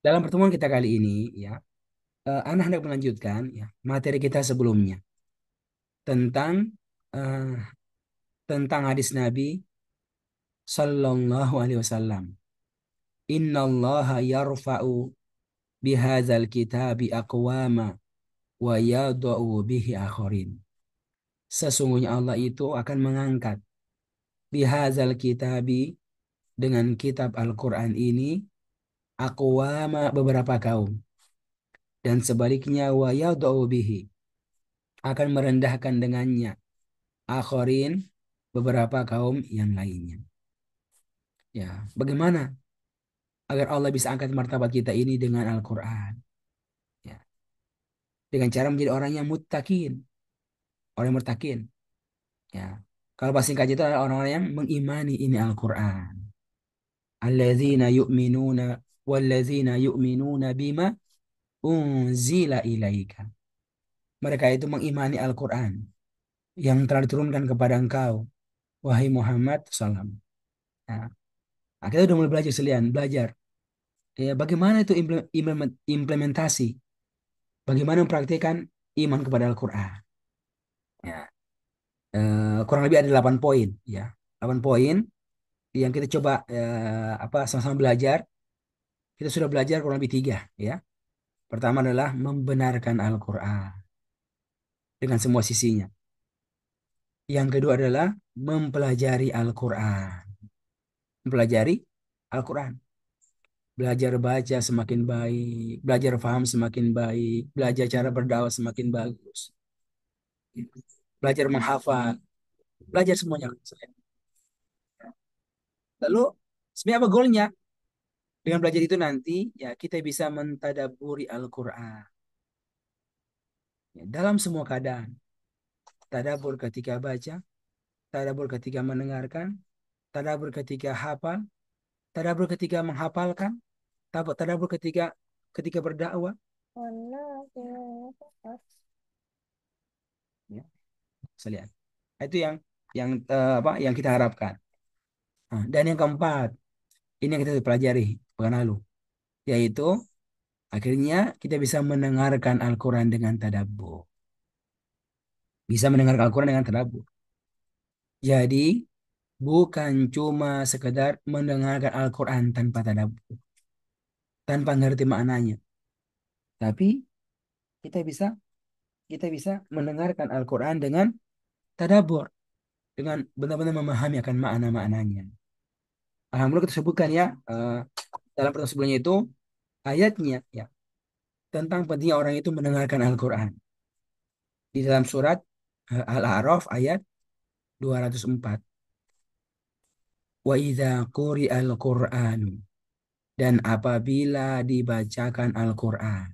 Dalam pertemuan kita kali ini, ya, Ana hendak melanjutkan ya materi kita sebelumnya tentang eh, tentang hadis Nabi Sallallahu Alaihi Wasallam. Inna Allah yarfa'u bihadzal kitabi aqwama wa yadau bihi akharin. Sesungguhnya Allah itu akan mengangkat bihadzal kitabi dengan kitab Al-Quran ini aqwama beberapa kaum dan sebaliknya wa yadau bihi akan merendahkan dengannya akharin beberapa kaum yang lainnya. Ya, bagaimana agar Allah bisa angkat martabat kita ini dengan Al-Quran? Ya, dengan cara menjadi orang yang muttaqin, orang yang muttaqin. Ya, kalau bahasa singkatnya itu adalah orang-orang yang mengimani ini Al-Quran. Alladzina yu'minuna walladzina yu'minuna bima unzila ilaika. Mereka itu mengimani Al-Quran yang telah diturunkan kepada engkau, wahai Muhammad SAW. Nah, kita udah mulai belajar sekalian, belajar. Ya, bagaimana itu implementasi? Bagaimana mempraktikkan iman kepada Al-Quran? Ya, kurang lebih ada 8 poin, ya. 8 poin yang kita coba sama-sama belajar. Kita sudah belajar kurang lebih 3, ya. Pertama adalah membenarkan Al-Quran dengan semua sisinya. Yang kedua adalah mempelajari Al-Quran. Mempelajari Al-Quran. Belajar baca semakin baik, belajar paham semakin baik, belajar cara berdakwah semakin bagus, belajar menghafal, belajar semuanya. Lalu sebenarnya apa goalnya? Dengan belajar itu nanti ya kita bisa mentadaburi Al-Quran ya, dalam semua keadaan. Tadabur ketika baca, tadabur ketika mendengarkan, tadabur ketika hafal, tadabur ketika menghafalkan, tadabur ketika ketika berdakwah. Ya, saya lihat. Itu yang kita harapkan. Nah, dan yang keempat, ini yang kita pelajari pekan lalu, yaitu akhirnya kita bisa mendengarkan Al-Quran dengan tadabbur. Bisa mendengarkan Al-Quran dengan tadabbur. Jadi bukan cuma sekedar mendengarkan Al-Quran tanpa tadabbur, tanpa ngerti maknanya. Tapi kita bisa kita bisa mendengarkan Al-Quran dengan tadabbur, dengan benar-benar memahami akan makna-maknanya. Alhamdulillah kita sebutkan ya dalam pertemuan sebelumnya itu ayatnya ya tentang pentingnya orang itu mendengarkan Al-Quran di dalam surat Al-A'raf ayat 204. Wa idza quri'al Qur'an, dan apabila dibacakan Al-Quran.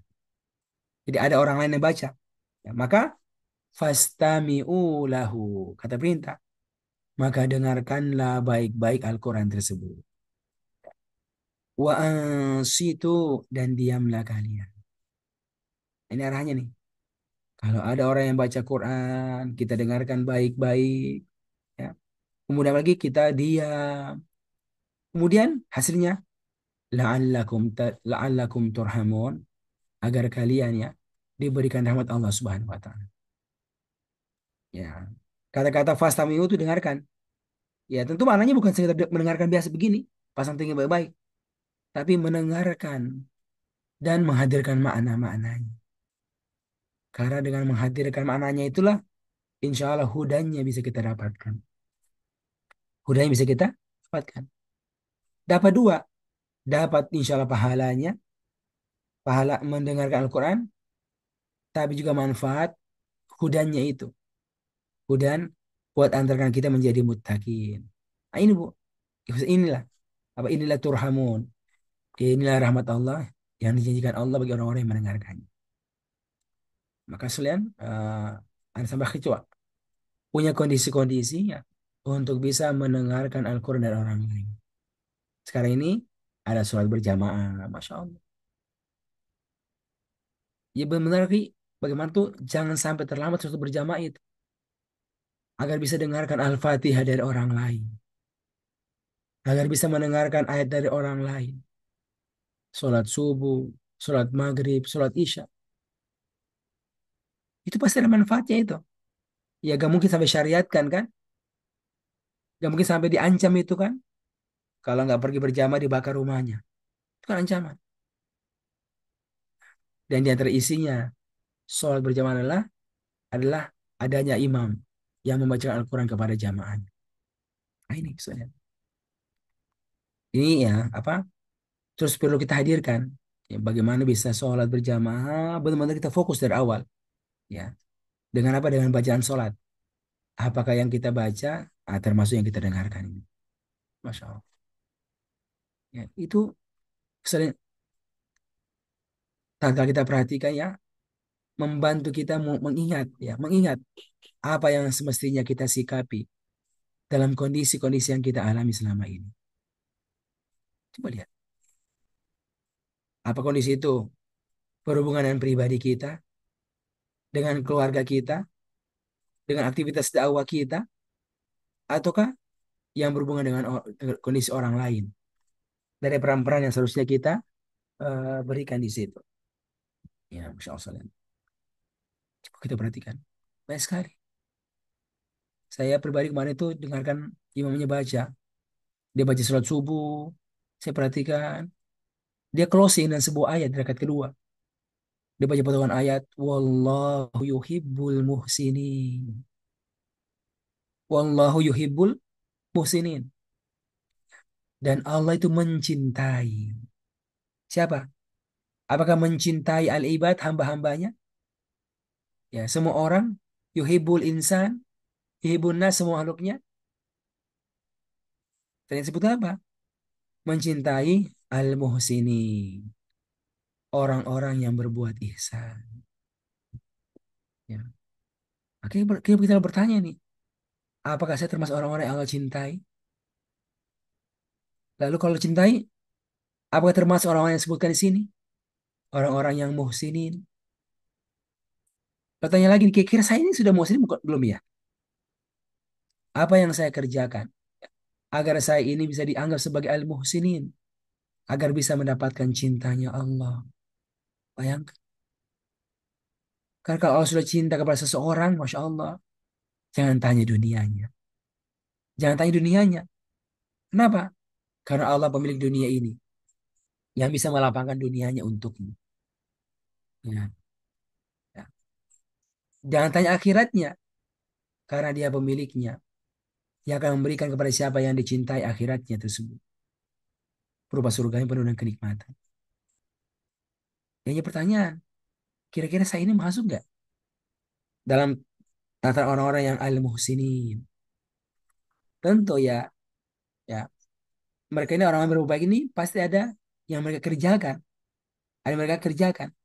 Jadi ada orang lain yang baca. Ya, maka fastami'u lahu. Kata perintah. Maka dengarkanlah baik-baik Al-Quran tersebut. Wa ansitu, dan diamlah kalian. Ini arahnya nih. Kalau ada orang yang baca Quran, kita dengarkan baik-baik. Ya. Kemudian lagi kita diam. Kemudian hasilnya la'allakum turhamun, agar kalian ya diberikan rahmat Allah Subhanahu wa taala. Ya. Kata-kata fastami'u itu dengarkan. Ya, tentu maknanya bukan sekedar mendengarkan biasa begini, pasang telinga baik-baik, tapi mendengarkan dan menghadirkan makna-maknanya. Karena dengan menghadirkan maknanya itulah insya Allah hudanya bisa kita dapatkan. Hudanya bisa kita dapatkan. Dapat dua, dapat insya Allah pahalanya, pahala mendengarkan Al-Quran, tapi juga manfaat hudanya itu. Hudan buat antarkan kita menjadi muttaqin. Nah, ini Bu, inilah inilah turhamun. Inilah rahmat Allah yang dijanjikan Allah bagi orang-orang yang mendengarkannya. Maka sekalian, Anda tambah kecoa punya kondisi-kondisi ya untuk bisa mendengarkan Al-Quran dari orang lain. Sekarang ini ada sholat berjamaah, Masya Allah. Ya benar Ki, bagaimana tuh jangan sampai terlambat sholat berjamaah itu. Agar bisa dengarkan Al-Fatihah dari orang lain. Agar bisa mendengarkan ayat dari orang lain. sholat subuh, sholat maghrib, sholat isya. Itu pasti ada manfaatnya itu. Ya gak mungkin sampai syariatkan kan? Gak mungkin sampai diancam itu kan? Kalau nggak pergi berjamaah dibakar rumahnya. Itu kan ancaman. Dan di antara isinya, sholat berjamaah adalah adanya imam yang membacakan Al-Quran kepada jamaah. Nah ini soalnya. Ini ya apa? Terus perlu kita hadirkan. Ya, bagaimana bisa sholat berjamaah benar-benar kita fokus dari awal. Ya, dengan apa? Dengan bacaan sholat. Apakah yang kita baca termasuk yang kita dengarkan ini? Masya Allah. Ya, itu sering tak kita perhatikan ya, membantu kita mengingat ya, mengingat apa yang semestinya kita sikapi dalam kondisi-kondisi yang kita alami selama ini. Coba lihat, apa kondisi itu berhubungan dengan pribadi kita, dengan keluarga kita, dengan aktivitas dakwah kita, ataukah yang berhubungan dengan kondisi orang lain dari peran-peran yang seharusnya kita berikan di situ. Ya, Masya Allah. Coba kita perhatikan. Banyak sekali. Saya pribadi kemarin itu dengarkan imamnya baca. Dia baca surat subuh. Saya perhatikan. Dia closing dan sebuah ayat di rakaat kedua. Dia baca potongan ayat. Wallahu yuhibbul muhsinin. Wallahu yuhibbul muhsinin. Dan Allah itu mencintai. Siapa? Apakah mencintai al-ibad hamba-hambanya? Ya, semua orang. Yuhibbul insan. Yuhibbun nas semua makhluknya. Dan yang disebut apa? Mencintai al-muhsinin. Orang-orang yang berbuat ihsan. Ya. Oke, kita bertanya nih. Apakah saya termasuk orang-orang yang Allah cintai? Lalu kalau cintai, apakah termasuk orang-orang yang disebutkan di sini? Orang-orang yang muhsinin. Bertanya lagi, kira-kira saya ini sudah muhsinin belum ya? Apa yang saya kerjakan agar saya ini bisa dianggap sebagai al-muhsinin, agar bisa mendapatkan cintanya Allah. Bayangkan, karena kalau Allah sudah cinta kepada seseorang, masya Allah, jangan tanya dunianya, jangan tanya dunianya. Kenapa? Karena Allah pemilik dunia ini yang bisa melapangkan dunianya untukmu. Ya, ya. Jangan tanya akhiratnya, karena dia pemiliknya yang akan memberikan kepada siapa yang dicintai akhiratnya tersebut. Berupa surga yang penuh dengan kenikmatan. Yang pertanyaan, kira-kira saya ini masuk nggak dalam tataran orang-orang yang al-muhsinin? Tentu ya, ya. Mereka ini orang yang berbuat baik ini pasti ada yang mereka kerjakan. Ada yang mereka kerjakan.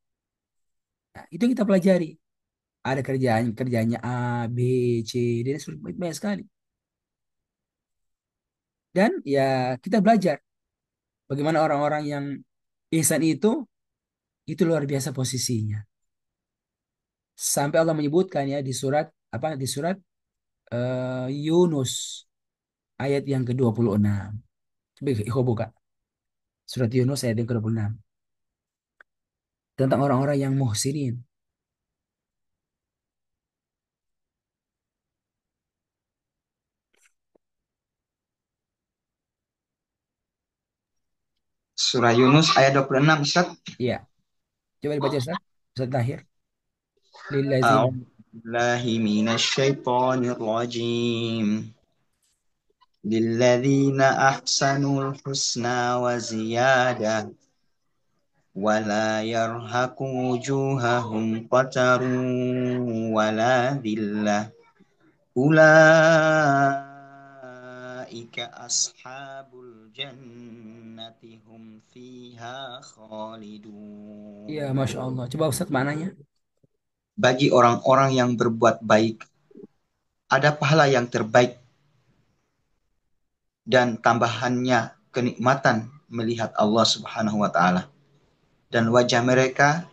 Nah, itu yang kita pelajari. Ada kerjaannya A, B, C, D, dan banyak sekali. Dan ya kita belajar bagaimana orang-orang yang ihsan itu luar biasa posisinya. Sampai Allah menyebutkan ya di surat apa di surat Yunus ayat yang ke-26. Coba Ikhwan buka. Surat Yunus ayat yang ke-26. Tentang orang-orang yang muhsinin. Surah Yunus ayat 26, Ustaz. Iya. Coba dibaca Ustaz. Ustaz Tahir. Lillazina. A'udzu billahi minasy syaithanir rajim. Lilladzina ahsanul husna wa ziyadah wa la yarhaqu wujuhahum qatarun wa la dhillah. Ulaika ashabul jannati hum fiha Iya, Masya khalidun. Allah. Coba Ustaz maknanya. Bagi orang-orang yang berbuat baik, ada pahala yang terbaik dan tambahannya kenikmatan melihat Allah Subhanahu wa taala, dan wajah mereka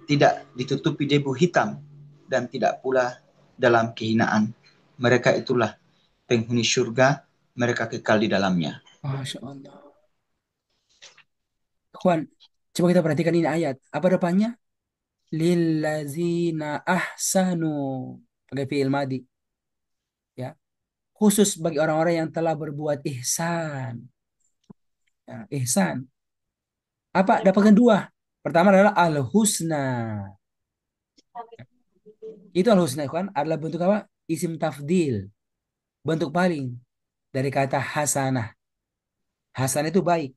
tidak ditutupi debu hitam dan tidak pula dalam kehinaan. Mereka itulah penghuni surga, mereka kekal di dalamnya. Masya Allah. Ikhwan. Coba kita perhatikan ini ayat. Apa depannya? Lillazina ahsanu. Pakai fi'il madi. Ya. Khusus bagi orang-orang yang telah berbuat ihsan. Ya, ihsan. Apa? Dapatkan dua. Pertama adalah al-husna. Itu al-husna kan adalah bentuk apa? Isim tafdil. Bentuk paling dari kata hasanah. Hasanah itu baik.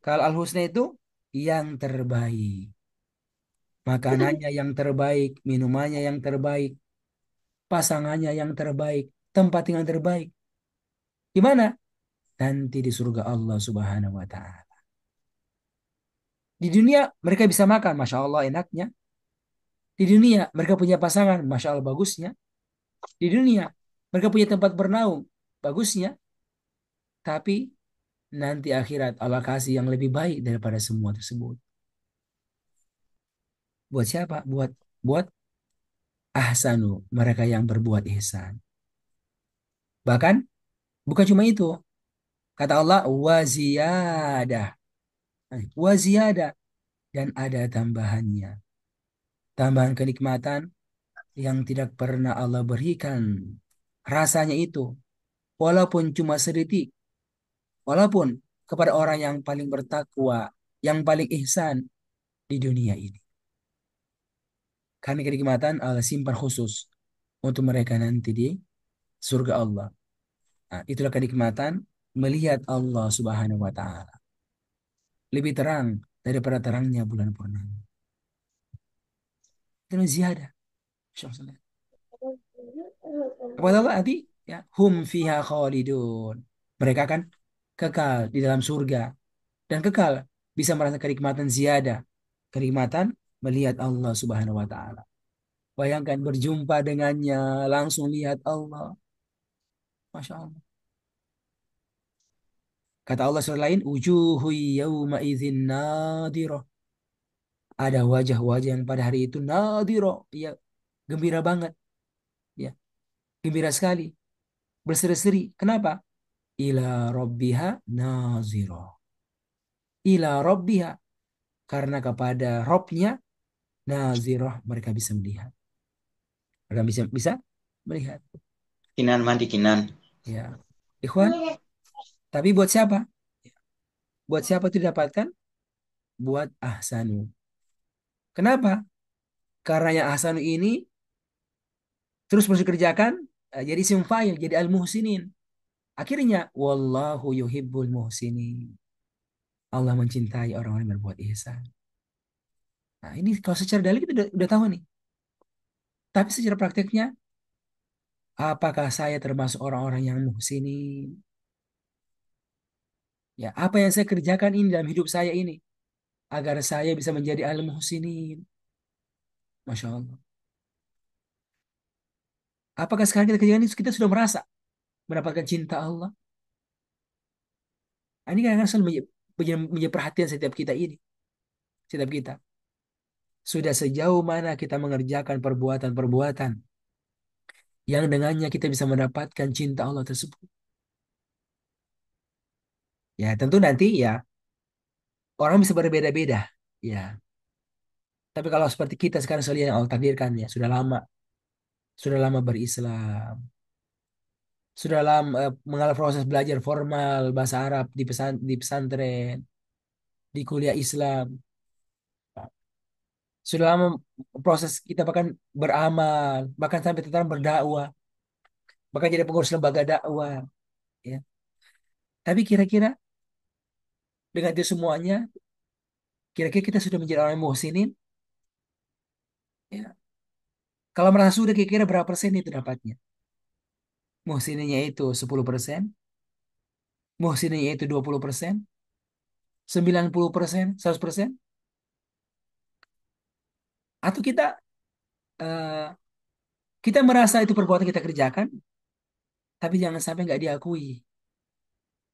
Kalau al-husna itu yang terbaik. Makanannya yang terbaik, minumannya yang terbaik, pasangannya yang terbaik, tempat yang terbaik. Di mana? Nanti di surga Allah Subhanahu wa taala. Di dunia mereka bisa makan, Masya Allah enaknya. Di dunia mereka punya pasangan, Masya Allah bagusnya. Di dunia mereka punya tempat bernaung, bagusnya. Tapi nanti akhirat Allah kasih yang lebih baik daripada semua tersebut. Buat siapa? Buat ahsanu, mereka yang berbuat ihsan. Bahkan bukan cuma itu. Kata Allah waziyadah. Waziyadah dan ada tambahannya. Tambahan kenikmatan yang tidak pernah Allah berikan. Rasanya itu walaupun cuma sedetik, walaupun kepada orang yang paling bertakwa, yang paling ihsan di dunia ini. Karena kenikmatan Allah simpan khusus untuk mereka nanti di surga Allah. Nah, itulah kenikmatan melihat Allah Subhanahu wa taala. Lebih terang daripada terangnya bulan purnama. Itu ziyadah. Apa kata Allah nanti? Ya, hum fiha khalidun. Mereka akan kekal di dalam surga dan kekal bisa merasa kenikmatan ziyadah, kenikmatan melihat Allah Subhanahu wa taala. Bayangkan berjumpa dengannya, langsung lihat Allah. Masya Allah. Kata Allah surah lain, wujuhu yawma idzin nadirah. Ada wajah-wajah yang pada hari itu nadirah, ya gembira banget, ya gembira sekali, berseri-seri. Kenapa? Ila rabbiha nazirah. Ila rabbiha karena kepada Robnya nazirah mereka bisa melihat. Mereka bisa melihat. Kinan mandi kinan. Ya, Ikhwan. Tapi buat siapa? Buat siapa itu didapatkan? Buat ahsanu. Kenapa? Karena yang ahsanu ini terus dikerjakan jadi isim fa'il, jadi al-muhsinin. Akhirnya wallahu yuhibbul muhsinin. Allah mencintai orang-orang yang berbuat ihsan. Nah, ini kalau secara dalil kita udah tahu nih. Tapi secara prakteknya, apakah saya termasuk orang-orang yang muhsinin? Ya, apa yang saya kerjakan ini dalam hidup saya ini agar saya bisa menjadi al-muhsinin. Masya Allah. Apakah sekarang kita kerjakan ini kita sudah merasa mendapatkan cinta Allah? Nah, ini kan selalu menjadi perhatian setiap kita ini, setiap kita. Sudah sejauh mana kita mengerjakan perbuatan-perbuatan yang dengannya kita bisa mendapatkan cinta Allah tersebut. Ya, tentu nanti ya orang bisa berbeda-beda. Ya, tapi kalau seperti kita sekarang sekalian yang Allah takdirkan ya sudah lama berislam, sudah lama mengalami proses belajar formal bahasa Arab di pesantren, di kuliah Islam, sudah lama proses kita bahkan beramal, bahkan sampai tentang berdakwah, bahkan jadi pengurus lembaga dakwah. Ya. Tapi kira-kira dengan itu semuanya, kira-kira kita sudah menjadi orang yang muhsinin? Ya. Kalau merasa sudah, kira-kira berapa persen itu dapatnya? Muhsininnya itu 10%, muhsininnya itu 20%, 90%, 100%? Atau eh, kita merasa itu perbuatan kita kerjakan, tapi jangan sampai nggak diakui.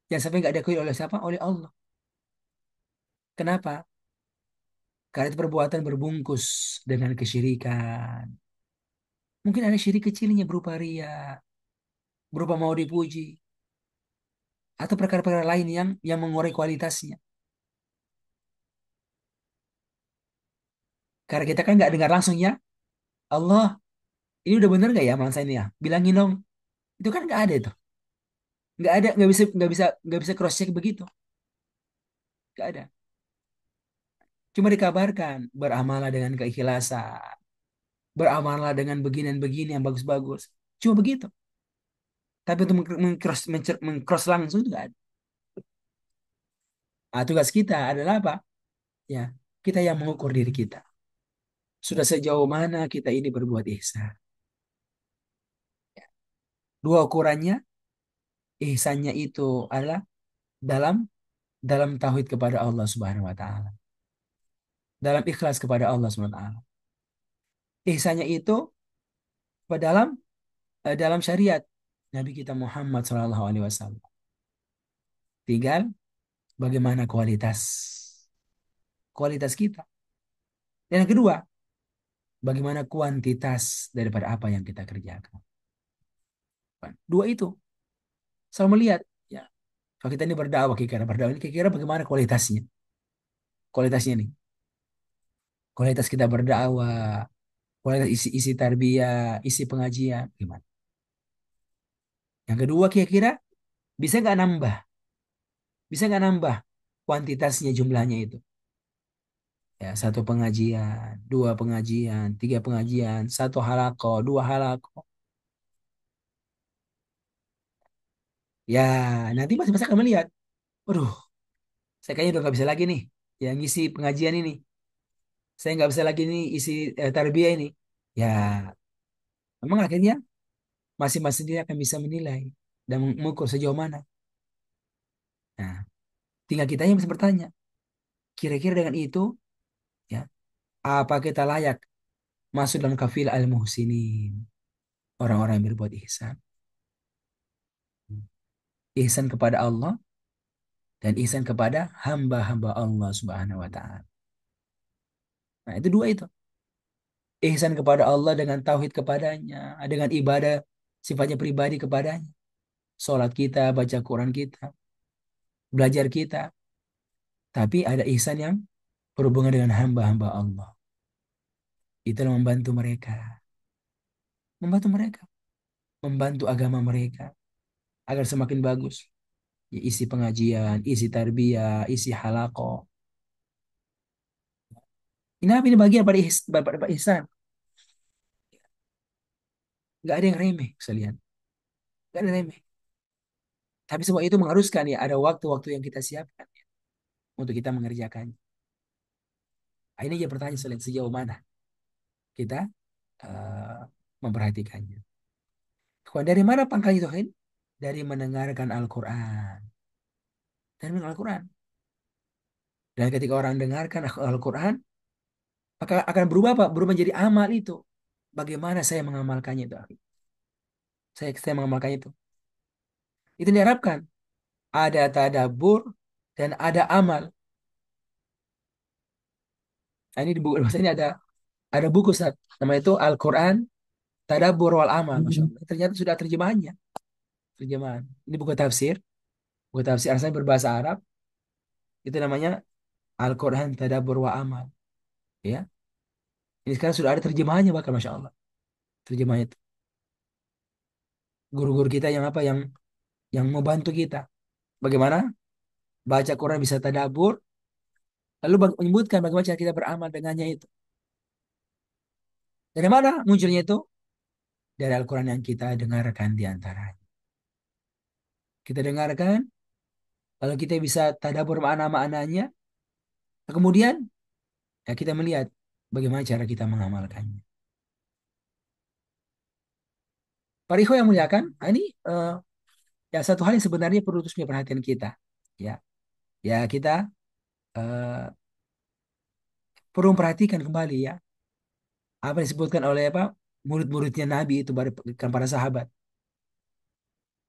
Jangan sampai nggak diakui oleh siapa? Oleh Allah. Kenapa? Karena itu perbuatan berbungkus dengan kesyirikan. Mungkin ada syirik kecilnya berupa ria, berupa mau dipuji, atau perkara-perkara lain yang mengurangi kualitasnya. Karena kita kan nggak dengar langsung ya. Allah, ini udah bener nggak ya amalan saya ini ya? Bilangin dong. Itu kan nggak ada itu. Nggak ada, nggak bisa cross check begitu. Nggak ada. Cuma dikabarkan beramallah dengan keikhlasan, beramallah dengan begini dan begini yang bagus-bagus. Cuma begitu. Tapi untuk mengcross langsung itu nggak ada. Nah, tugas kita adalah apa? Ya, kita yang mengukur diri kita. Sudah sejauh mana kita ini berbuat ihsan. Dua ukurannya, ihsannya itu adalah dalam dalam tauhid kepada Allah Subhanahu wa taala, dalam ikhlas kepada Allah Subhanahu wa taala. Ihsannya itu dalam syariat Nabi kita Muhammad Shallallahu alaihi wasallam. Tinggal bagaimana kualitas kualitas kita. Dan yang kedua, bagaimana kuantitas daripada apa yang kita kerjakan. Dua itu selalu melihat ya. Kalau kita ini berdakwah, berdakwah ini kira-kira bagaimana kualitasnya? Kualitasnya nih. Kualitas kita berdakwah, kualitas isi tarbiyah, isi pengajian, gimana? Yang kedua kira-kira bisa nggak nambah? Bisa nggak nambah kuantitasnya jumlahnya itu? Ya, satu pengajian, dua pengajian, tiga pengajian, satu halako, dua halako. Ya, nanti masing-masing akan melihat. Waduh, saya kayaknya udah nggak bisa lagi nih yang isi pengajian ini. Saya nggak bisa lagi nih isi tarbiyah ini. Ya, memang akhirnya masing-masing dia akan bisa menilai dan mengukur sejauh mana. Nah, tinggal kita yang bisa bertanya, kira-kira dengan itu, ya, apa kita layak masuk dalam kafil al-muhsinin, orang-orang yang berbuat ihsan. Ihsan kepada Allah dan ihsan kepada hamba-hamba Allah Subhanahu wa taala. Nah, itu dua itu. Ihsan kepada Allah dengan tauhid kepadanya, dengan ibadah sifatnya pribadi kepadanya. Salat kita, baca Quran kita, belajar kita. Tapi ada ihsan yang berhubungan dengan hamba-hamba Allah. Itulah membantu mereka. Membantu mereka. Membantu agama mereka agar semakin bagus. Ya, isi pengajian, isi tarbiyah, isi halaqah. Ini bagian pada ihsan. Gak ada yang remeh sekalian. Gak ada yang remeh. Tapi semua itu mengharuskan ya ada waktu-waktu yang kita siapkan ya, untuk kita mengerjakannya. Nah, ini aja pertanyaan selain sejauh mana kita eh, memperhatikannya. Dari mana pangkalnya itu, Khain? Dari mendengarkan Al-Quran. Dari mendengarkan Al-Quran. Dan ketika orang dengarkan Al-Quran, maka akan berubah apa? Berubah menjadi amal itu. Bagaimana saya mengamalkannya itu? Saya mengamalkannya itu. Itu diharapkan. Ada tadabbur dan ada amal. Nah, ini di buku bahasa ini ada buku Ustaz. Nama itu Al-Quran Tadabbur wal Amal. Masya Allah. Ternyata sudah terjemahannya. Terjemahan. Ini buku tafsir. Buku tafsir asalnya berbahasa Arab. Itu namanya Al-Quran Tadabbur wa Amal. Ya. Ini sekarang sudah ada terjemahannya bahkan Masya Allah. Terjemahannya itu. Guru-guru kita yang apa? Yang membantu kita. Bagaimana baca Quran bisa tadabbur. Lalu menyebutkan bagaimana cara kita beramal dengannya itu. Dari mana munculnya itu? Dari Al-Quran yang kita dengarkan di antaranya. Kita dengarkan, lalu kita bisa tadabbur makna-maknanya. Kemudian ya kita melihat bagaimana cara kita mengamalkannya. Para ikhwan yang muliakan, ini ya satu hal yang sebenarnya perlu terus menjadi perhatian kita. Ya, ya kita eh, perlu memperhatikan kembali ya apa yang disebutkan oleh apa murid-muridnya Nabi itu para sahabat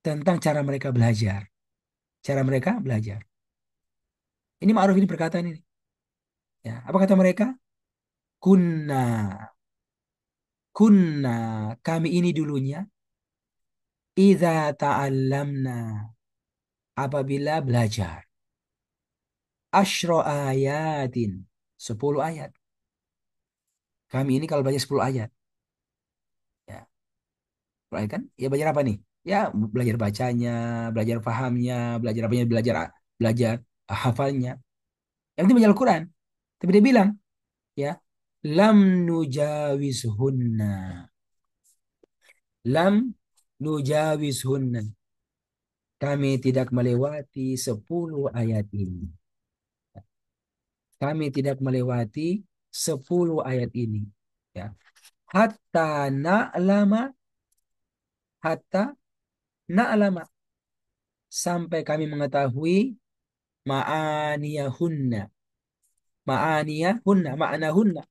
tentang cara mereka belajar. Cara mereka belajar. Ini Ma'ruf ini perkataan ini. Ya, apa kata mereka? Kunna, kunna kami ini dulunya idza ta'allamna apabila belajar asyra ayatin 10 ayat Kami ini kalau belajar 10 ayat, ya, 10 ayat kan? Ya belajar apa nih? Ya belajar bacanya, belajar pahamnya, belajar apanya, belajar hafalnya. Yang penting belajar Al-Quran. Tapi dia bilang, ya, lam nujawizhunna. Lam nujawizhunna. Kami tidak melewati 10 ayat ini. Kami tidak melewati 10 ayat ini. Ya. Hatta na'lama, hatta na'lama. Sampai kami mengetahui ma'aniyahunna. Ma'aniyahunna, ma'anahunna.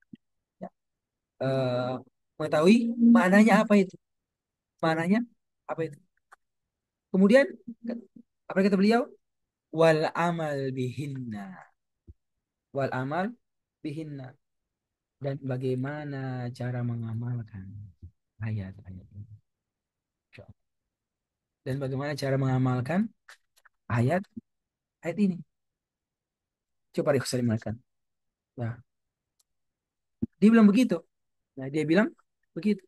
Ya. Mengetahui maknanya apa itu. Maknanya apa itu. Kemudian, apa kata beliau? Wal amal bihinna. Wal amal bihinna. Dan bagaimana cara mengamalkan ayat-ayat ini. Dan bagaimana cara mengamalkan ayat ayat ini. Coba saya makan. Nah, dia bilang begitu. Nah, dia bilang begitu.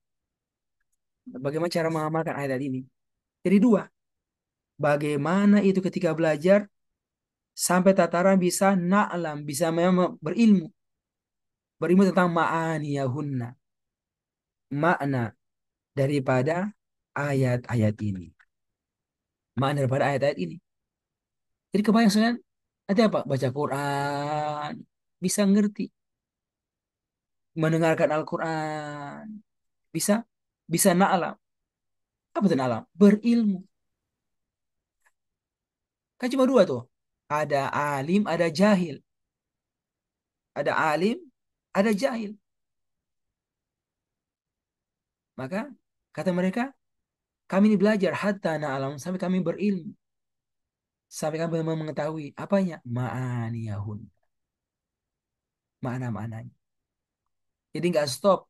Bagaimana cara mengamalkan ayat ini? Jadi dua. Bagaimana itu ketika belajar sampai tataran bisa na'lam, bisa memang berilmu. Berilmu tentang ma'aniyahunna. Makna daripada ayat-ayat ini. Makna daripada ayat-ayat ini. Jadi kebayang sekalian, nanti apa? Baca Quran, bisa ngerti. Mendengarkan Al-Quran, bisa bisa na'lam. Apa itu na'lam? Berilmu. Kan cuma dua tuh. Ada alim, ada jahil. Ada alim, ada jahil. Maka kata mereka, kami ini belajar hatta na'lam sampai kami berilmu. Sampai kami memang mengetahui apanya? Ma'aniyahun. Makna-maknanya. Jadi nggak stop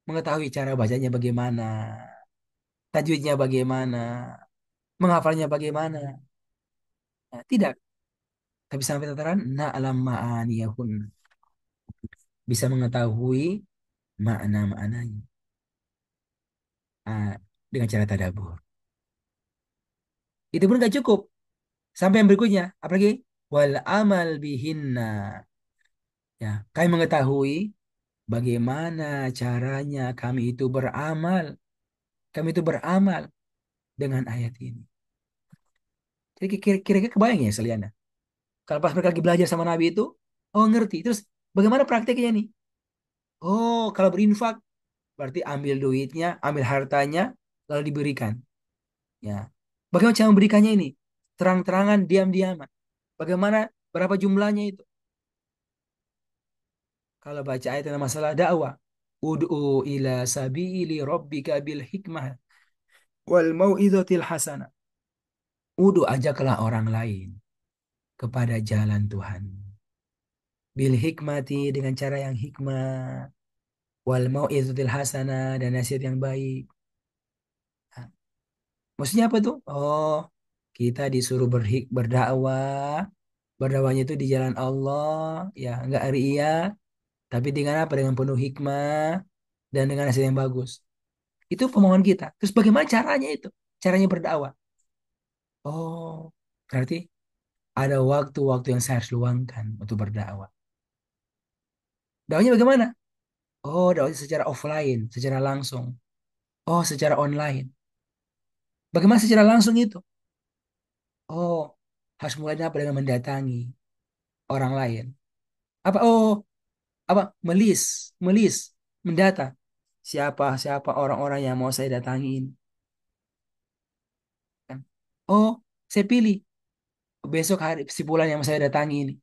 mengetahui cara bacanya bagaimana, tajwidnya bagaimana, menghafalnya bagaimana. Nah, tidak. Tapi sampai tataran na'lam ma'aniyahun. Bisa mengetahui makna-maknanya. Ah, dengan cara tadabbur. Itu pun gak cukup. Sampai yang berikutnya, apalagi wal amal bihinna. Ya, kami mengetahui bagaimana caranya kami itu beramal. Kami itu beramal dengan ayat ini. Jadi kira-kira kebayang ya Seliana. Kalau pas mereka lagi belajar sama Nabi itu, oh ngerti. Terus bagaimana prakteknya nih? Oh, kalau berinfak berarti ambil duitnya, ambil hartanya, lalu diberikan. Ya, bagaimana cara memberikannya ini? Terang-terangan, diam-diaman. Bagaimana berapa jumlahnya itu? Kalau baca ayat tentang masalah dakwah, ud'u ila sabili rabbika bil hikmah wal mau'izatil hasanah. Ud'u ajaklah orang lain kepada jalan Tuhan. Bil hikmati dengan cara yang hikmah, wal mau'izatil hasanah dan nasihat yang baik. Nah, maksudnya apa tuh? Oh, kita disuruh berdakwah, berdakwahnya itu di jalan Allah, ya, enggak ria, tapi dengan apa? Dengan penuh hikmah dan dengan hasil yang bagus. Itu pemohon kita. Terus bagaimana caranya itu? Caranya berdakwah. Oh, berarti ada waktu-waktu yang saya harus luangkan untuk berdakwah. Dakwahnya bagaimana? Oh, dakwahnya secara offline, secara langsung. Oh, secara online. Bagaimana secara langsung itu? Oh, harus mulai apa dengan mendatangi orang lain. Apa? Oh, apa? Melis, mendata. Siapa orang-orang yang mau saya datangin. Kan? Oh, saya pilih besok hari si bulan yang mau saya datangi ini.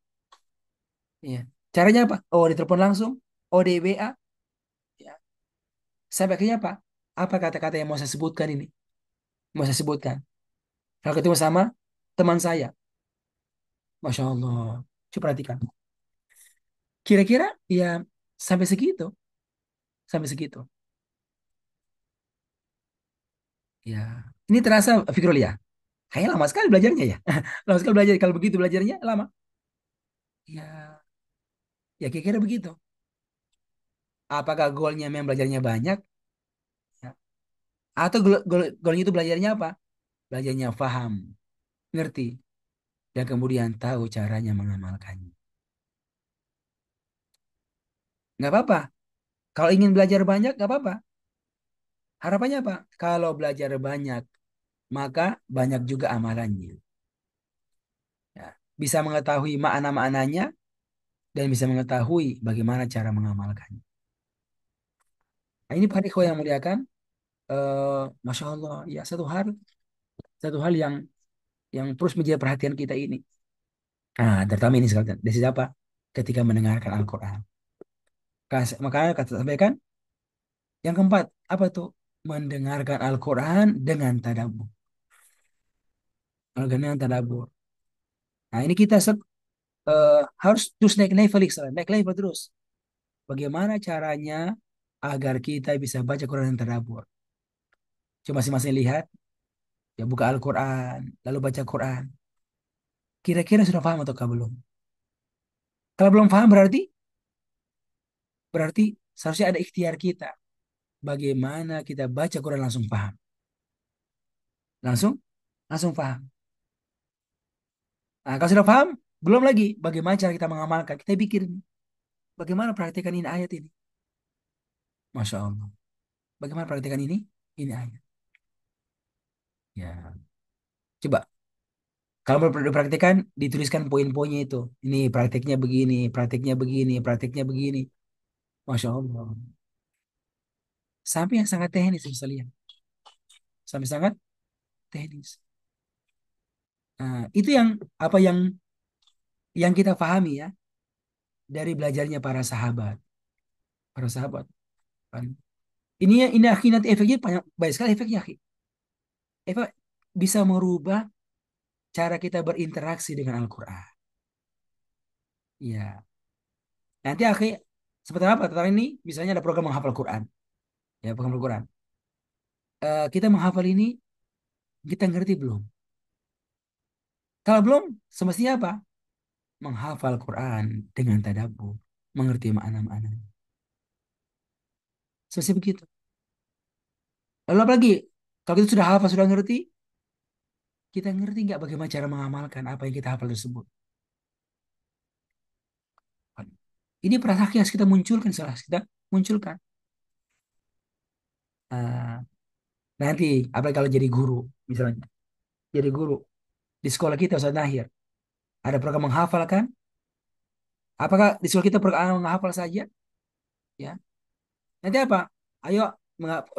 Iya. Caranya apa? Oh, ditelepon langsung. Oh, di WA. Ya. Sampai akhirnya apa? Apa kata-kata yang mau saya sebutkan ini? Mau saya sebutkan. Kalau ketemu sama teman saya. Masya Allah. Coba perhatikan. Kira-kira ya sampai segitu. Sampai segitu. Ya. Ini terasa Fikrul ya. Kayaknya lama sekali belajarnya ya. Lama sekali belajar. Kalau begitu belajarnya lama. Ya. Ya kira-kira begitu. Apakah goalnya memang belajarnya banyak, ya? Atau goalnya itu belajarnya apa? Belajarnya paham, ngerti, dan kemudian tahu caranya mengamalkannya. Nggak apa-apa. Kalau ingin belajar banyak, nggak apa-apa. Harapannya apa? Kalau belajar banyak, maka banyak juga amalannya. Ya. Bisa mengetahui makna-maknanya dan bisa mengetahui bagaimana cara mengamalkannya. Nah, ini Pak Riko yang muliakan, Masya Allah, ya satu hal yang terus menjadi perhatian kita ini. Nah, terutama ini sekalian. Dari siapa? Ketika mendengarkan Al-Quran. Makanya kata sampaikan, yang keempat, apa tuh? Mendengarkan Al-Quran dengan tadabbur. Dengan tadabbur. Nah, ini kita harus terus naik level, naik level terus. Bagaimana caranya agar kita bisa baca Quran dan tadabbur? Coba masing-masing lihat, ya buka Al-Quran, lalu baca Quran. Kira-kira sudah paham atau belum? Kalau belum paham berarti seharusnya ada ikhtiar kita. Bagaimana kita baca Quran langsung paham. Langsung, langsung paham. Nah, kalau sudah paham, belum lagi bagaimana cara kita mengamalkan. Kita pikir, bagaimana praktikan ini ayat ini? Masya Allah. Bagaimana praktikan ini? Ini ayat. Ya, coba. Kalau mau dipraktikan, dituliskan poin-poinnya itu. Ini praktiknya begini, praktiknya begini, praktiknya begini. Masya Allah. Sampai yang sangat teknis bisa lihat. Sampai sangat teknis. Nah, itu yang apa yang kita pahami ya dari belajarnya para sahabat. Para sahabat. Kan. Ini akhi nanti efeknya banyak, banyak sekali efeknya akhi. Efek bisa merubah cara kita berinteraksi dengan Al-Quran. Ya, nanti akhi seperti apa? Tentang ini misalnya ada program menghafal Quran. Ya, program Al-Quran. Kita menghafal ini, kita ngerti belum? Kalau belum, semestinya apa? Menghafal Quran dengan tadabbur, mengerti makna-makna. Semestinya begitu. Lalu apa lagi? Kalau kita sudah hafal, sudah ngerti, kita ngerti nggak bagaimana cara mengamalkan apa yang kita hafal tersebut? Ini perasaan yang kita munculkan, salah kita munculkan. Ah, nanti, apalagi kalau jadi guru, misalnya, jadi guru di sekolah kita Ustaz Nahir, ada program menghafal kan? Apakah di sekolah kita program menghafal saja? Ya, nanti apa? Ayo,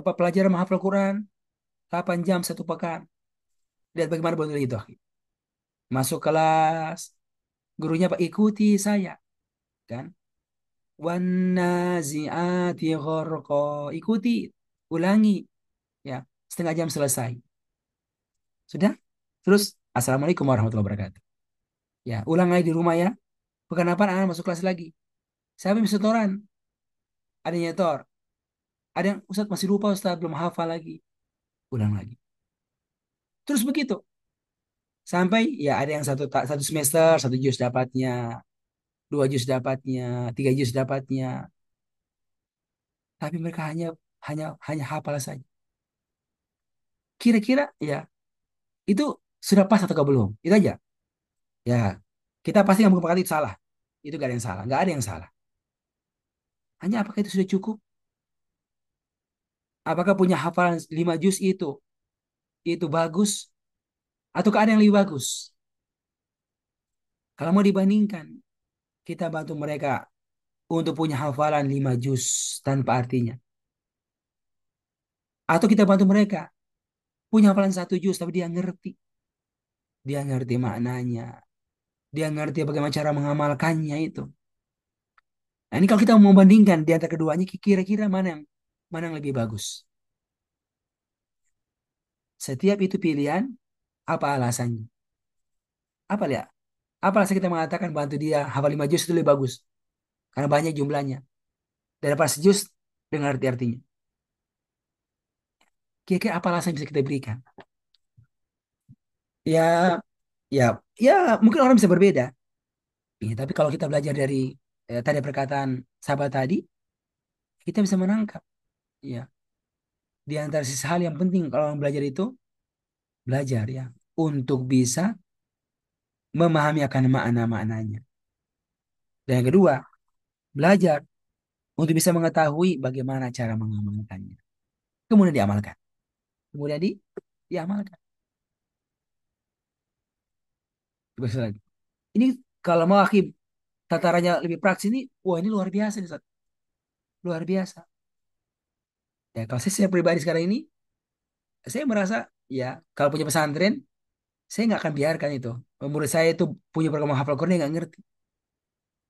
pelajaran menghafal Quran 8 jam satu pekan. Lihat bagaimana betul itu. Masuk kelas, gurunya Pak ikuti saya, kan? Wanaziati ghorqo. Ikuti, ulangi, ya. Setengah jam selesai. Sudah? Terus, Assalamualaikum warahmatullahi wabarakatuh. Ya, ulang lagi di rumah ya. Bukan apa anak masuk kelas lagi. Siapa yang bisa setoran? Ada yang nyetor. Ada yang Ustaz masih lupa Ustaz belum hafal lagi. Ulang lagi. Terus begitu. Sampai ya ada yang satu semester satu juz dapatnya, dua juz dapatnya, tiga juz dapatnya. Tapi mereka hanya hanya hanya hafal saja. Kira-kira ya itu sudah pas atau belum? Itu aja. Ya, kita pasti nggak mengatakan itu salah. Itu gak ada yang salah, nggak ada yang salah. Hanya apakah itu sudah cukup? Apakah punya hafalan 5 juz itu bagus ataukah ada yang lebih bagus? Kalau mau dibandingkan, kita bantu mereka untuk punya hafalan 5 juz tanpa artinya. Atau kita bantu mereka punya hafalan satu juz tapi dia ngerti. Dia ngerti maknanya. Dia ngerti bagaimana cara mengamalkannya itu. Nah, ini kalau kita mau bandingkan di antara keduanya, kira-kira mana yang lebih bagus? Setiap itu pilihan, apa alasannya? Apa lihat? Apa alasan kita mengatakan bantu dia hafal 5 juz itu lebih bagus? Karena banyak jumlahnya. Daripada sejuz dengan arti-artinya. Kira-kira apa alasan yang bisa kita berikan? Ya, ya, ya mungkin orang bisa berbeda. Ya, tapi kalau kita belajar dari tadi perkataan sahabat tadi, kita bisa menangkap. Ya, di antara sisi hal yang penting kalau orang belajar itu belajar ya untuk bisa memahami akan makna-maknanya. Dan yang kedua, belajar untuk bisa mengetahui bagaimana cara mengamalkannya. Kemudian diamalkan. Kemudian diamalkan. Terus lagi. Ini kalau mau akhir tatarannya lebih praktis ini, wah ini luar biasa nih, Ustaz. Luar biasa. Ya, kalau saya pribadi sekarang ini, saya merasa ya kalau punya pesantren, saya nggak akan biarkan itu. Murid saya itu punya program hafal Quran dia nggak ngerti.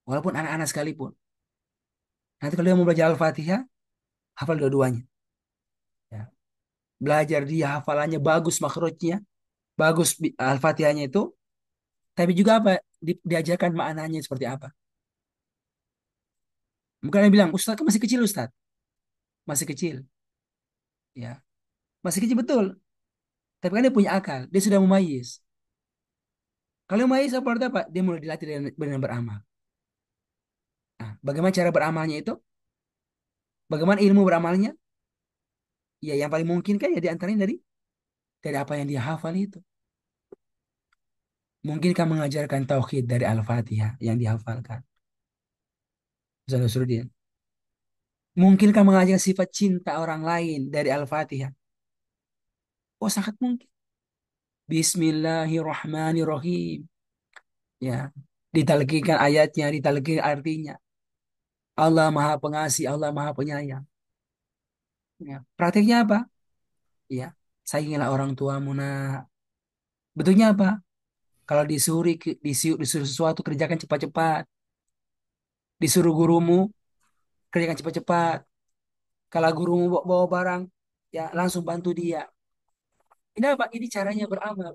Walaupun anak-anak sekalipun. Nanti kalau dia mau belajar Al-Fatihah, hafal dua-duanya. Ya. Belajar dia hafalannya bagus makrotnya, bagus Al-Fatihahnya itu, tapi juga apa? Diajarkan maknanya seperti apa. Bukan yang bilang, Ustaz kan masih kecil Ustaz. Masih kecil. Ya, masih kecil betul. Tapi kan dia punya akal. Dia sudah memayis. Kalau memayis apa artinya apa? Dia mulai dilatih dengan beramal. Nah, bagaimana cara beramalnya itu? Bagaimana ilmu beramalnya? Ya, yang paling mungkin kan ya diantaranya dari apa yang dia hafal itu. Mungkinkah mengajarkan tauhid dari Al-Fatihah yang dihafalkan? Ustaz Nasruddin. Mungkinkah mengajarkan sifat cinta orang lain dari Al-Fatihah? Oh, sangat mungkin. Bismillahirrahmanirrahim. Ya, ditalkinkan ayatnya, ditalkinkan artinya. Allah Maha Pengasih, Allah Maha Penyayang. Ya, praktiknya apa? Ya, sayangilah orang tuamu nak. Betulnya apa? Kalau disuruh sesuatu kerjakan cepat-cepat. Disuruh gurumu kerjakan cepat-cepat. Kalau gurumu bawa barang, ya langsung bantu dia. Ini apa? Ini caranya beramal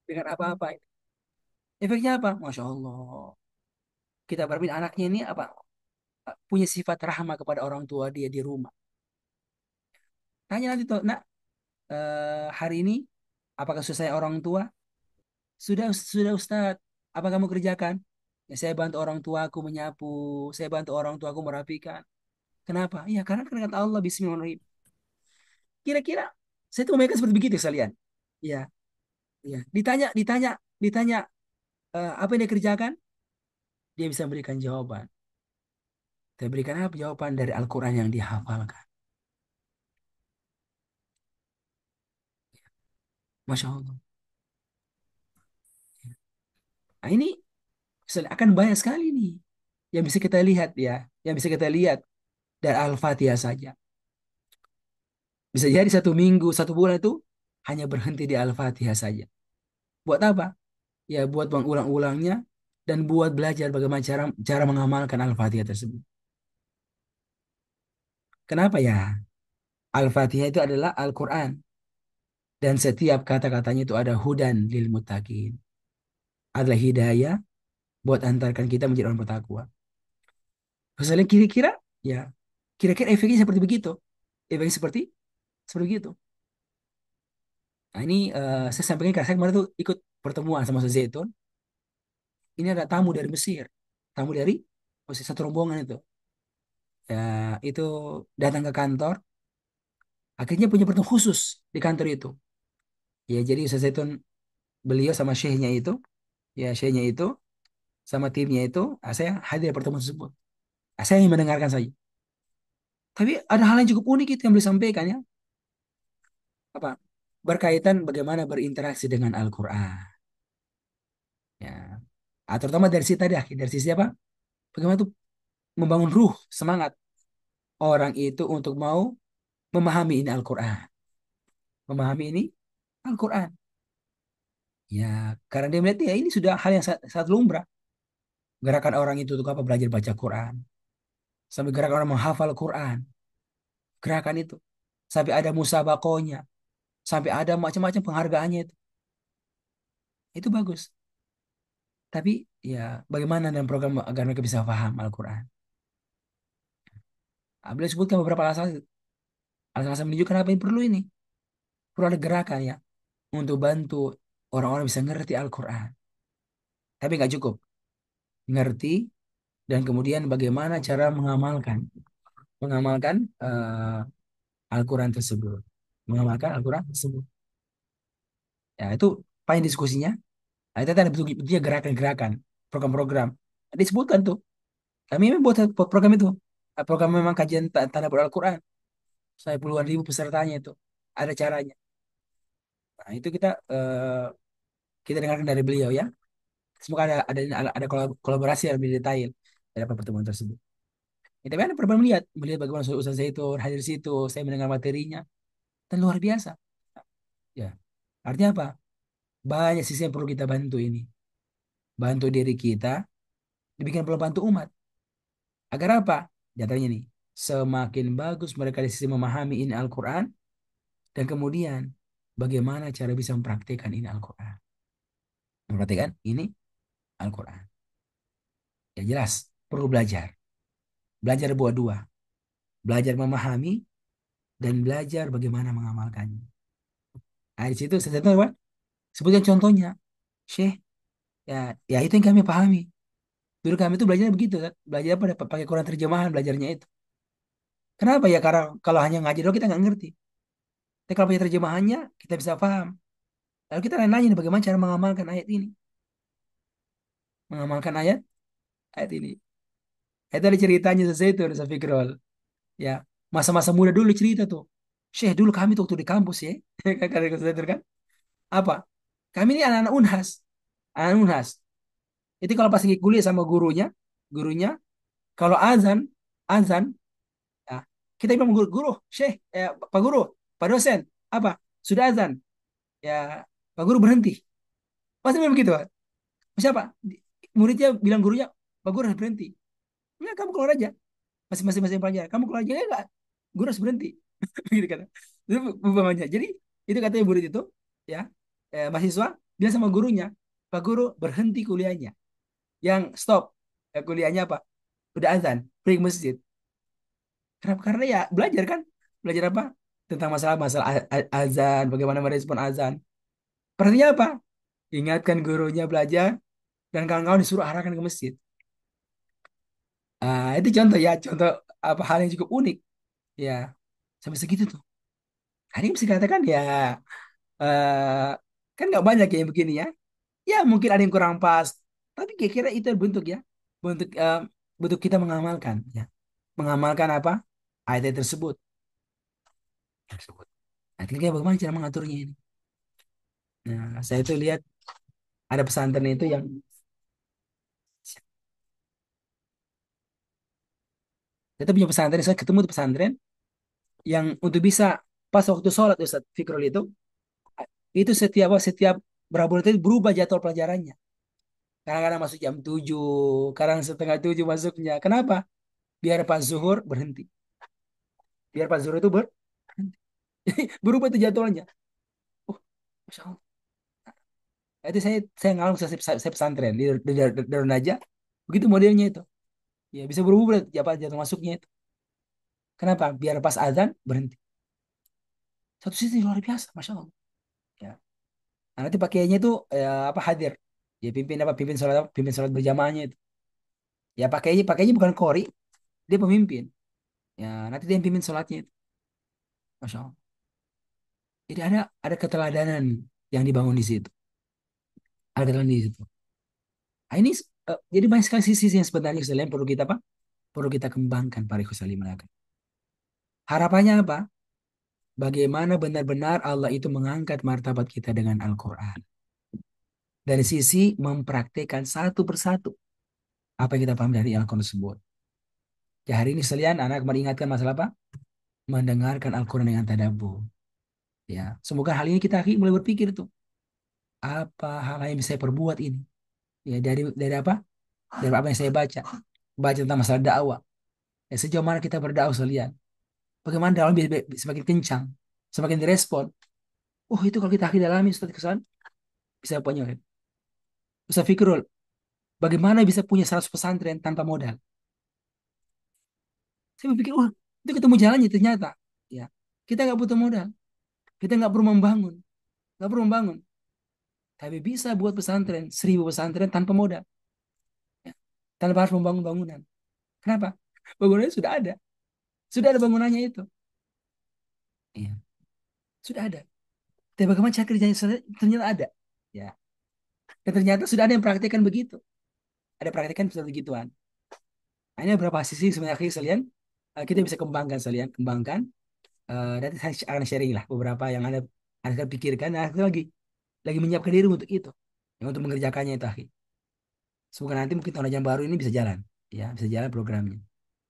dengan apa-apa. Efeknya apa? Masya Allah. Kita berpikir anaknya ini apa? Punya sifat rahmah kepada orang tua dia di rumah. Tanya nanti tuh, nak, hari ini apakah selesai orang tua? Sudah Ustaz. Apa kamu kerjakan? Ya, saya bantu orang tuaku menyapu, saya bantu orang tuaku merapikan. Kenapa? Ya karena kan kata Allah Bismillahirrahmanirrahim. Kira-kira saya tuh mereka seperti begitu sekalian. Ya, ya. Ditanya, apa yang dia kerjakan? Dia bisa memberikan jawaban. Dia berikan apa jawaban dari Al-Quran yang dihafalkan. Masya Allah. Nah ini akan banyak sekali nih yang bisa kita lihat ya, yang bisa kita lihat dari Al-Fatihah saja. Bisa jadi satu minggu, satu bulan itu hanya berhenti di Al-Fatihah saja. Buat apa? Ya buat mengulang-ulangnya dan buat belajar bagaimana cara cara mengamalkan Al-Fatihah tersebut. Kenapa ya? Al-Fatihah itu adalah Al-Quran dan setiap kata-katanya itu ada hudan lil muttaqin. Adalah hidayah buat antarkan kita menjadi orang bertakwa. Misalnya kira-kira ya kira-kira efeknya seperti begitu. Efeknya seperti begitu. Nah ini saya sampaikan karena saya kemarin tuh ikut pertemuan sama Ustaz Zaitun. Ini ada tamu dari Mesir. Tamu dari Mesir, satu rombongan itu. Ya, itu datang ke kantor. Akhirnya punya pertemuan khusus di kantor itu. Ya, jadi Ustaz Zaitun beliau sama syekhnya itu, ya syekhnya itu sama timnya itu, saya hadir di pertemuan tersebut. Saya hanya mendengarkan saja. Tapi ada hal yang cukup unik itu yang beliau sampaikan ya. Apa? Berkaitan bagaimana berinteraksi dengan Al-Quran. Ya. Terutama dari sisi tadi, dari sisi apa? Bagaimana tuh membangun ruh, semangat orang itu untuk mau memahami ini Al-Quran. Memahami ini Al-Quran. Ya, karena dia melihat ya ini sudah hal yang sangat lumrah. Gerakan orang itu untuk apa? Belajar baca Quran. Sampai gerakan orang menghafal Quran. Gerakan itu. Sampai ada musabakohnya. Sampai ada macam-macam penghargaannya itu. Itu bagus. Tapi ya bagaimana dalam program agar mereka bisa paham Al-Quran. Beliau sebutkan beberapa alasan. Alasan menunjukkan apa yang perlu ini. Perlu ada gerakan ya. Untuk bantu orang-orang bisa ngerti Al-Quran. Tapi nggak cukup. Ngerti dan kemudian bagaimana cara mengamalkan. mengamalkan Al-Quran tersebut. Mengamalkan Al-Quran tersebut. Ya, itu paling diskusinya. Nah, itu ada bentuknya gerakan-gerakan, program-program. Disebutkan tuh. Kami memang buat program itu. Program memang kajian tadabbur Al-Quran. Saya puluhan ribu pesertanya itu. Ada caranya. Nah, itu kita dengarkan dari beliau ya. Semoga ada kolaborasi yang lebih detail dari pertemuan tersebut. Ya, tapi ada pernah melihat bagaimana Ustaz saya itu hadir di situ, saya mendengar materinya dan luar biasa. Ya, artinya apa? Banyak sisi yang perlu kita bantu ini. Bantu diri kita, dibikin perlu bantu umat. Agar apa? Jatuhnya nih, semakin bagus mereka di sisi memahami ini Al-Quran, dan kemudian bagaimana cara bisa mempraktikkan ini Al-Quran. Mempraktikkan ini Al-Quran. Ya jelas, perlu belajar. Belajar buat dua. Belajar memahami dan belajar bagaimana mengamalkannya. Nah, di situ saya tahu, Pak, sebutkan contohnya. Syekh, ya, ya itu yang kami pahami. Dulu kami itu belajar begitu, kan? Belajar apa? Pakai Quran terjemahan belajarnya itu. Kenapa ya? Karena kalau hanya ngaji doang kita nggak ngerti. Tapi kalau pakai terjemahannya kita bisa paham. Lalu kita nanya nih, bagaimana cara mengamalkan ayat ini, mengamalkan ayat ini. Itu ada ceritanya sesuai itu, Ustaz Fikrul. Ya, masa-masa muda dulu cerita tuh. Syekh dulu kami tuh waktu di kampus ya, kata Ustaz itu kan. Apa? Kami ini anak-anak Unhas, anak Unhas. Itu kalau pas lagi kuliah sama gurunya kalau azan, ya, kita bilang guru, Syekh, Pak Guru, Pak dosen, apa? Sudah azan. Ya, Pak Guru berhenti. Pasti memang begitu, Pak. Siapa? Muridnya bilang gurunya, Pak Guru harus berhenti. Enggak, kamu keluar aja. Masing-masing pelajaran. Kamu keluar aja enggak? Guru harus berhenti. Begitu kata. Itu umpamanya. Jadi, itu katanya murid itu, ya, mahasiswa, dia sama gurunya, Pak Guru berhenti kuliahnya. Yang stop, kuliahnya apa? Udah azan, pergi ke masjid. Kenapa? Karena ya belajar kan. Belajar apa? Tentang masalah-masalah azan, bagaimana merespon azan. Artinya apa? Ingatkan gurunya belajar, dan kawan-kawan disuruh arahkan ke masjid. Itu contoh ya, contoh apa hal yang cukup unik. Ya, sampai segitu tuh. Hari ini bisa dikatakan ya, eh, kan nggak banyak yang begini ya. Ya mungkin ada yang kurang pas, tapi kira-kira itu bentuk ya, bentuk bentuk kita mengamalkan ya, mengamalkan apa ayat tersebut. Tersebut. Nah, kira-kira bagaimana cara mengaturnya ini? Nah, saya itu lihat ada pesantren itu yang kita punya pesantren, saya ketemu di pesantren yang untuk bisa pas waktu sholat Ustaz Fikrul itu setiap berapa bulan itu berubah jadwal pelajarannya. Kadang-kadang masuk jam 7, kadang setengah 7 masuknya. Kenapa? Biar pas zuhur berhenti. Biar pas zuhur itu berhenti. Berubah itu jadwalnya. Oh, Masya Allah. Itu saya ngalamin, saya pesantren di Darun aja. Begitu modelnya itu. Ya bisa berubah jadwal masuknya itu. Kenapa? Biar pas azan berhenti. Satu sisi luar biasa, Masya Allah. Ya. Nah, nanti pakainya itu apa hadir. Ya pimpin sholat berjamaahnya itu. Ya pakainya bukan kori, dia pemimpin. Ya nanti dia yang pimpin sholatnya itu. Masya Allah. Jadi ada keteladanan yang dibangun di situ. Ada keteladanan di situ. Nah, ini jadi banyak sekali sisi yang sebenarnya selain perlu kita apa? Perlu kita kembangkan para ikhwan melaka. Harapannya apa? Bagaimana benar-benar Allah itu mengangkat martabat kita dengan Al-Quran. Dari sisi mempraktekkan satu persatu apa yang kita paham dari Al-Quran tersebut. Ya hari ini sekalian anak meringatkan masalah apa? Mendengarkan Al-Quran dengan tadabbur. Ya, semoga hal ini kita mulai berpikir tuh. Apa hal yang bisa saya perbuat ini? Ya dari apa? Dari apa yang saya baca. Baca tentang masalah dakwah. Ya, sejauh mana kita berdakwah sekalian. Bagaimana dakwah semakin kencang. Semakin direspon. Oh itu kalau kita akhir dalami Ustaz kesan. Bisa punya. Ustaz Fikrul. Bagaimana bisa punya 100 pesantren tanpa modal? Saya berpikir, wah itu ketemu jalannya ternyata. Ya, kita nggak butuh modal. Kita nggak perlu membangun. Nggak perlu membangun. Tapi bisa buat pesantren, 1.000 pesantren tanpa modal. Ya, tanpa harus membangun bangunan. Kenapa? Bangunannya sudah ada. Sudah ada bangunannya itu. Iya, sudah ada. Tapi bagaimana cara kerjanya ternyata ada. Ya. Dan ternyata sudah ada yang praktekkan begitu. Ada praktekkan seperti begituan. Nah, ini beberapa sisi sebenarnya sekalian kita bisa kembangkan sekalian, kembangkan. Nanti saya akan sharing lah beberapa yang ada pikirkan. Nah, aku lagi menyiapkan diri untuk itu, yang untuk mengerjakannya itu, akhi. Semoga nanti mungkin tahun ajaran baru ini bisa jalan, ya, bisa jalan programnya.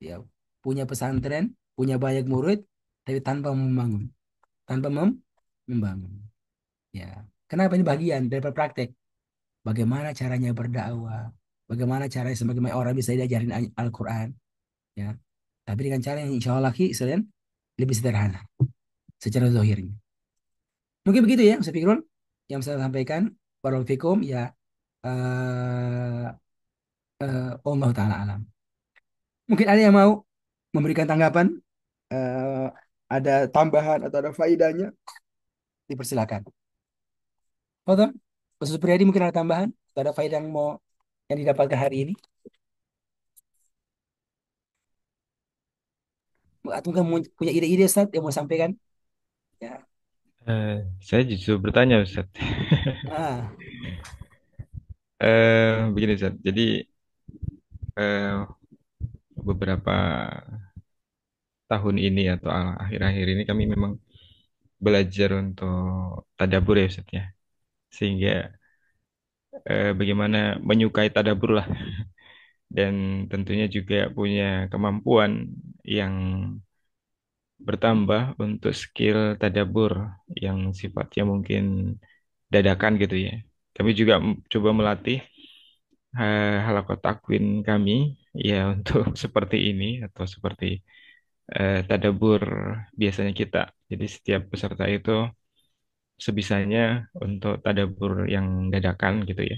Ya, punya pesantren, punya banyak murid, tapi tanpa membangun, tanpa membangun. Ya, kenapa ini bagian dari praktek? Bagaimana caranya berdakwah? Bagaimana caranya sebagaimana orang bisa diajarin Al-Quran? Ya, tapi dengan cara yang insya Allah selain lebih sederhana secara zahirnya. Mungkin begitu ya, Ustaz Fikrul, yang saya sampaikan. Warahmatullahi wabarakatuh. Ya, eh Allah Ta'ala alam. Mungkin ada yang mau memberikan tanggapan, eh ada tambahan atau ada faedahnya, dipersilakan. Foto, khusus Priyadi mungkin ada tambahan, atau ada faedah yang didapatkan hari ini, atau mungkin punya ide-ide Ustaz yang mau sampaikan? Ya, Saya justru bertanya Ustaz. ah, Begini Ustaz. Jadi beberapa tahun ini atau akhir-akhir ini kami memang belajar untuk tadabbur ya Ustaz ya. Sehingga bagaimana menyukai tadabbur lah dan tentunya juga punya kemampuan yang bertambah untuk skill tadabbur yang sifatnya mungkin dadakan gitu ya. Kami juga coba melatih halaqat takwin kami ya untuk seperti ini atau seperti tadabbur biasanya kita. Jadi setiap peserta itu sebisanya untuk tadabbur yang dadakan gitu ya.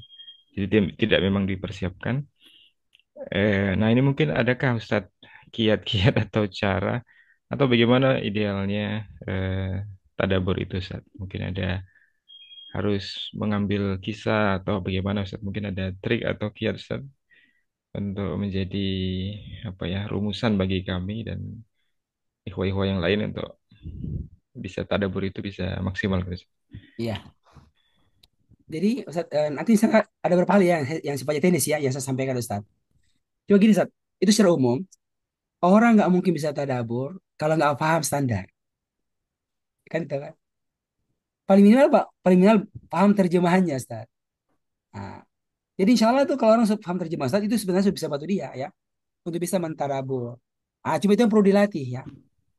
Jadi tidak memang dipersiapkan. Nah ini mungkin adakah Ustadz kiat-kiat atau cara atau bagaimana idealnya eh, tadabbur itu Ustadz? Mungkin ada harus mengambil kisah atau bagaimana Ustadz? Mungkin ada trik atau kiat Ustadz untuk menjadi apa ya rumusan bagi kami dan ikhwah-ikhwah yang lain untuk bisa tadabbur itu bisa maksimal gitu. iya. Jadi Ustaz, nanti saya ada beberapa hal yang sifatnya teknis ya, yang saya sampaikan Ustaz. Coba gini Ustaz, itu secara umum, orang nggak mungkin bisa tadabur kalau nggak paham standar. Kan itu kan? Paling minimal Pak, paling minimal paham terjemahannya Ustaz. Nah, jadi insya Allah tuh kalau orang paham terjemahan Ustaz, itu sebenarnya sudah bisa bantu dia ya, untuk bisa mentadabur. Ah, cuma itu yang perlu dilatih ya.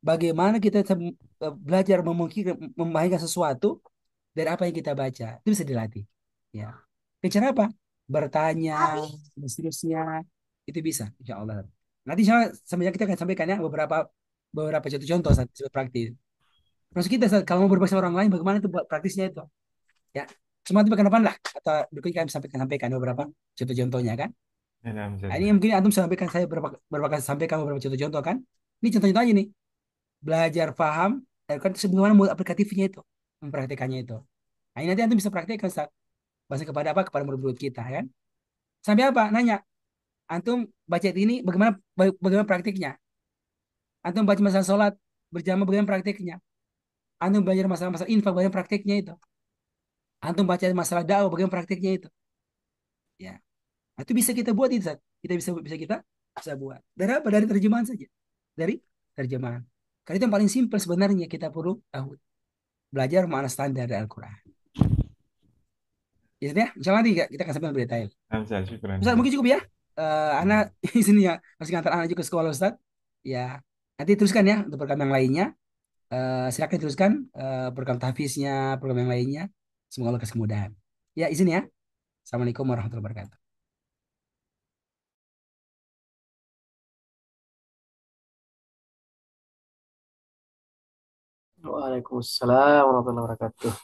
Bagaimana kita belajar memahami sesuatu dari apa yang kita baca. Itu bisa dilatih. Ya. Dengan cara apa? Bertanya, dan seterusnya. Itu bisa, insya Allah. Nanti insya Allah, sebenarnya kita akan sampaikan ya beberapa beberapa contoh-contoh saat praktis. Terus kita kalau mau berbahasa orang lain, bagaimana itu buat praktisnya itu? Ya, semua itu pekan depan lah. Atau berikutnya kami sampaikan beberapa contoh-contohnya kan. Ya, nah, Nah, Ustaz. ini mungkin antum sampaikan saya beberapa kali sampaikan beberapa contoh-contoh kan. Ini contoh-contoh aja nih. Belajar paham, kan sebagaimana modul aplikatifnya itu, mempraktikannya itu. Nah, ini nanti antum bisa praktekkan Ustaz. Bahasa kepada apa? Kepada murid-murid kita kan. Sampai apa? Nanya, antum baca ini bagaimana praktiknya? Antum baca masalah sholat berjamaah bagaimana praktiknya? Antum belajar masalah-masalah infak bagaimana praktiknya itu? Antum baca masalah dakwah bagaimana praktiknya itu? Ya, nah, itu bisa kita buat itu, Ustaz. Kita bisa buat. Dari apa? Dari terjemahan saja. Dari terjemahan. Karena itu yang paling simpel sebenarnya kita perlu tahu. Belajar makna standar dari Al-Quran. Ya, ya, insya Allah nanti kita akan sampai lebih detail. Nah, Ustaz, syukran, Ustaz, Ustaz. mungkin cukup ya. Anak di sini ya, masih ngantar anak juga ke sekolah, Ustaz. Ya, nanti teruskan ya untuk program yang lainnya. Silakan teruskan program tahfiznya, program yang lainnya. Semoga Allah kasih kemudahan. Ya, izin ya. Assalamualaikum warahmatullahi wabarakatuh. Waalaikumsalam warahmatullahi wabarakatuh.